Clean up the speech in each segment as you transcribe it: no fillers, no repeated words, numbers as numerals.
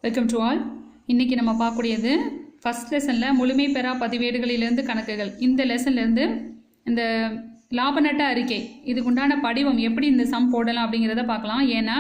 Welcome to all. இன்றைக்கி நம்ம பார்க்கக்கூடியது ஃபஸ்ட் லெசனில் முழுமை பெறா பதிவேடுகளிலிருந்து கணக்குகள். இந்த லெசன்லேருந்து இந்த லாப நட்ட அறிக்கை இதுக்குண்டான படிவம் எப்படி இந்த சம் போடலாம் அப்படிங்கிறத பார்க்கலாம். ஏன்னா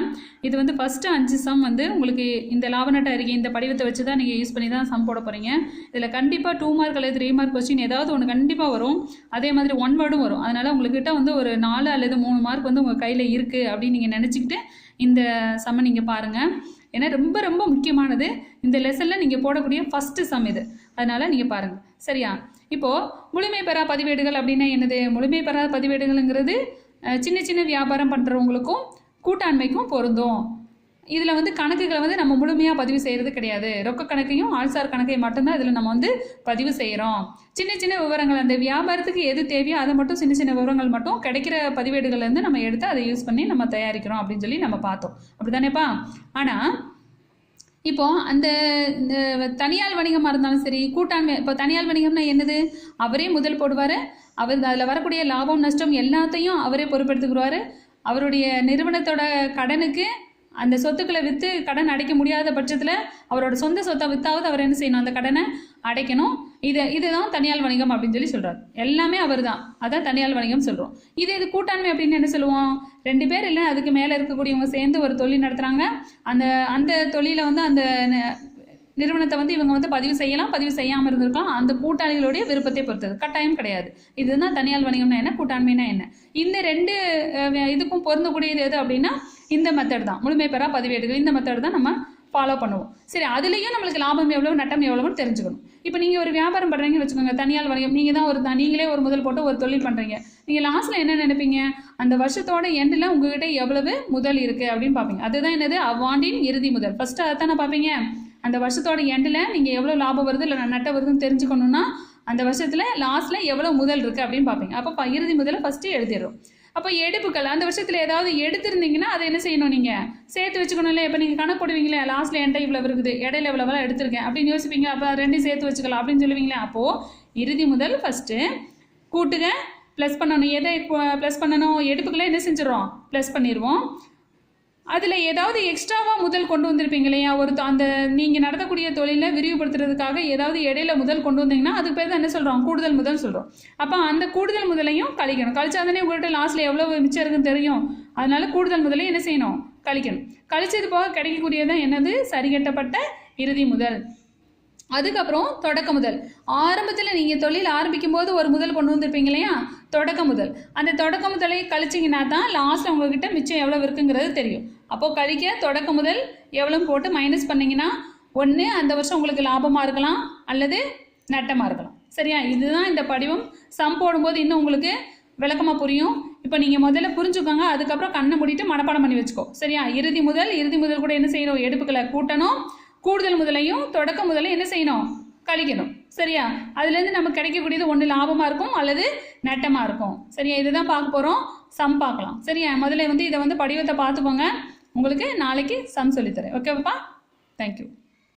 இது வந்து ஃபஸ்ட்டு 5 சம் வந்து உங்களுக்கு இந்த லாப நட்ட அறிக்கை இந்த படிவத்தை வச்சு தான் நீங்கள் யூஸ் பண்ணி தான் சம் போட போகிறீங்க. இதில் கண்டிப்பாக 2 மார்க் அல்லது 3 மார்க் கொஸ்டின் ஏதாவது ஒன்று கண்டிப்பாக வரும். அதே மாதிரி 1 வேர்டும் வரும். அதனால் உங்கள்கிட்ட வந்து ஒரு 4 அல்லது 3 மார்க் வந்து உங்கள் கையில் இருக்குது அப்படின்னு நீங்கள் நினச்சிக்கிட்டு இந்த சம்மை நீங்கள் பாருங்கள். ஏன்னா ரொம்ப ரொம்ப முக்கியமானது இந்த லெசனில் நீங்கள் போடக்கூடிய ஃபஸ்ட்டு சம் இது. அதனால் நீங்கள் பாருங்கள். சரியா? இப்போது முழுமை பெறா பதிவேடுகள் அப்படின்னா என்னது? முழுமை பெறா பதிவேடுகள்ங்கிறது சின்ன சின்ன வியாபாரம் பண்ணுறவங்களுக்கும் கூட்டாண்மைக்கும் பொருந்தும். இதில் வந்து கணக்குகளை வந்து நம்ம முழுமையாக பதிவு செய்கிறது கிடையாது. ரொக்க கணக்கையும் ஆள்சார் கணக்கையும் மட்டும்தான் இதில் நம்ம வந்து பதிவு செய்கிறோம். சின்ன சின்ன விவரங்கள் அந்த வியாபாரத்துக்கு எது தேவையோ அதை மட்டும் சின்ன சின்ன விவரங்கள் மட்டும் கிடைக்கிற பதிவேடுகள்லேருந்து நம்ம எடுத்து அதை யூஸ் பண்ணி நம்ம தயாரிக்கிறோம் அப்படின்னு சொல்லி நம்ம பார்த்தோம். அப்படி தானேப்பா? ஆனால் இப்போது அந்த தனியார் வணிகமாக இருந்தாலும் சரி, கூட்டாண்மை. இப்போ தனியார் வணிகம்னா என்னது? அவரே முதல் போடுவார். அவர் அதில் வரக்கூடிய லாபம் நஷ்டம் எல்லாத்தையும் அவரே பொறுப்பெடுத்துக்குருவார். அவருடைய நிறுவனத்தோட கடனுக்கு அந்த சொத்துக்களை விற்று கடன் அடைக்க முடியாத பட்சத்தில் அவரோட சொந்த சொத்தை விற்றாவது அவர் என்ன செய்யணும்? அந்த கடனை அடைக்கணும். இதுதான் தனியார் வணிகம் அப்படின்னு சொல்லி சொல்கிறார். எல்லாமே அவர் தான். அதான் தனியார் வணிகம் சொல்கிறோம். இது கூட்டாண்மை அப்படின்னு என்ன சொல்லுவோம்? 2 பேர் இல்லை அதுக்கு மேலே இருக்கக்கூடியவங்க சேர்ந்து ஒரு தொழில் நடத்துகிறாங்க. அந்த தொழிலை வந்து அந்த நிறுவனத்தை வந்து இவங்க வந்து பதிவு செய்யலாம், பதிவு செய்யாமல் இருந்திருக்கலாம். அந்த கூட்டாளிகளுடைய விருப்பத்தை பொறுத்தது, கட்டாயம் கிடையாது. இதுதான் தனியார் வணிகம்னா என்ன, கூட்டாண்மைனா என்ன. இந்த 2 இதுக்கும் பொருந்தக்கூடியது எது அப்படின்னா இந்த மெத்தட் தான், முழுமை பெறா பதிவேடுகள். இந்த மெத்தட் தான் நம்ம ஃபாலோ பண்ணுவோம். சரி, அதுலேயும் நம்மளுக்கு லாபம் எவ்வளோ நட்டம் எவ்வளோன்னு தெரிஞ்சுக்கணும். இப்போ நீங்கள் ஒரு வியாபாரம் பண்ணுறீங்கன்னு வச்சுக்கோங்க, தனியார் வணிகம். நீங்கள் தான் நீங்களே ஒரு முதல் போட்டு ஒரு தொழில் பண்ணுறீங்க. நீங்கள் லாஸ்ட்டில் என்ன நினைப்பீங்க? அந்த வருஷத்தோட எண்டில் உங்ககிட்ட எவ்வளவு முதல் இருக்குது அப்படின்னு பார்ப்பீங்க. அதுதான் என்னது? அவ்வாண்டின் இறுதி முதல். ஃபஸ்ட்டு அதை தானே பார்ப்பீங்க. அந்த வருஷத்தோட எண்டில் நீங்கள் எவ்வளோ லாபம் வருது இல்லை நட்ட வருதுன்னு தெரிஞ்சுக்கணுன்னா அந்த வருஷத்தில் லாஸ்ட்டில் எவ்வளோ முதல் இருக்குது அப்படின்னு பார்ப்பீங்க. அப்போ இறுதி முதலை ஃபஸ்ட்டு எழுதிடுறோம். அப்போ எடுப்புகள் அந்த வருஷத்தில் ஏதாவது எடுத்திருந்தீங்கன்னா அதை என்ன செய்யணும்? நீங்கள் சேர்த்து வச்சுக்கணும். இல்லை இப்போ நீங்கள் கணக்கு போடுவீங்களே, லாஸ்ட்டில் என்கிட்ட இவ்வளோ இருக்குது, இடையில இவ்வளோவெல்லாம் எடுத்திருக்கேன் அப்படின்னு யோசிப்பீங்க. அப்போ 2 சேர்த்து வச்சுக்கலாம் அப்படின்னு சொல்லுவீங்களே. அப்போது இறுதி முதல் ஃபஸ்ட்டு கூட்டுக ப்ளஸ் பண்ணணும். எதை ப்ளஸ் பண்ணணும்? எடுப்புகளை என்ன செஞ்சிடறோம்? ப்ளஸ் பண்ணிடுவோம். அதில் ஏதாவது எக்ஸ்ட்ராவாக முதல் கொண்டு வந்திருப்பீங்க இல்லையா? அந்த நீங்கள் நடத்தக்கூடிய தொழிலை விரிவுபடுத்துறதுக்காக ஏதாவது இடையில முதல் கொண்டு வந்தீங்கன்னா அதுக்கு பேர் தான் என்ன சொல்கிறோம்? கூடுதல் முதல் சொல்கிறோம். அப்போ அந்த கூடுதல் முதலையும் கழிக்கணும். கழிச்சா தானே உங்கள்கிட்ட லாஸ்ட்டில் எவ்வளோ மிச்சம் இருக்குன்னு தெரியும். அதனால கூடுதல் முதலையும் என்ன செய்யணும்? கழிக்கணும். கழிச்சது போக கிடைக்கக்கூடியதான் என்னது? சரிகட்டப்பட்ட இறுதி முதல். அதுக்கப்புறம் தொடக்க முதல். ஆரம்பத்தில் நீங்கள் தொழில் ஆரம்பிக்கும் போது ஒரு முதல் கொண்டு வந்திருப்பீங்க இல்லையா? தொடக்க முதல். அந்த தொடக்க முதலை கழிச்சிங்கன்னா தான் லாஸ்ட்டில் உங்கள்கிட்ட மிச்சம் எவ்வளோ இருக்குங்கிறது தெரியும். அப்போது கழிக்க தொடக்க முதல் எவ்வளோ போட்டு மைனஸ் பண்ணிங்கன்னா ஒன்று அந்த வருஷம் உங்களுக்கு லாபமாக இருக்கலாம் அல்லது நட்டமாக இருக்கலாம். சரியா? இதுதான் இந்த படிவம். சம் போடும்போது இன்னும் உங்களுக்கு விளக்கமாக புரியும். இப்போ நீங்கள் முதல்ல புரிஞ்சுக்கோங்க. அதுக்கப்புறம் கண்ணை மூடிட்டு மனப்பாடம் பண்ணி வச்சுக்கோ. சரியா? இறுதி முதல் கூட என்ன செய்யணும்? எடுப்புகளை கூட்டணும். கூடுதல் முதலையும் தொடக்க முதலையும் என்ன செய்யணும்? கழிக்கணும். சரியா? அதுலேருந்து நமக்கு கிடைக்கக்கூடியது ஒன்று லாபமாக இருக்கும் அல்லது நட்டமாக இருக்கும். சரியா? இதுதான் பார்க்க போகிறோம். சம் பார்க்கலாம். சரியா? முதல்ல வந்து இதை வந்து படிவத்தை பார்த்துக்கோங்க. உங்களுக்கு நாளைக்கு சம் சொல்லித்தரேன். ஓகேவாப்பா? தேங்க்யூ.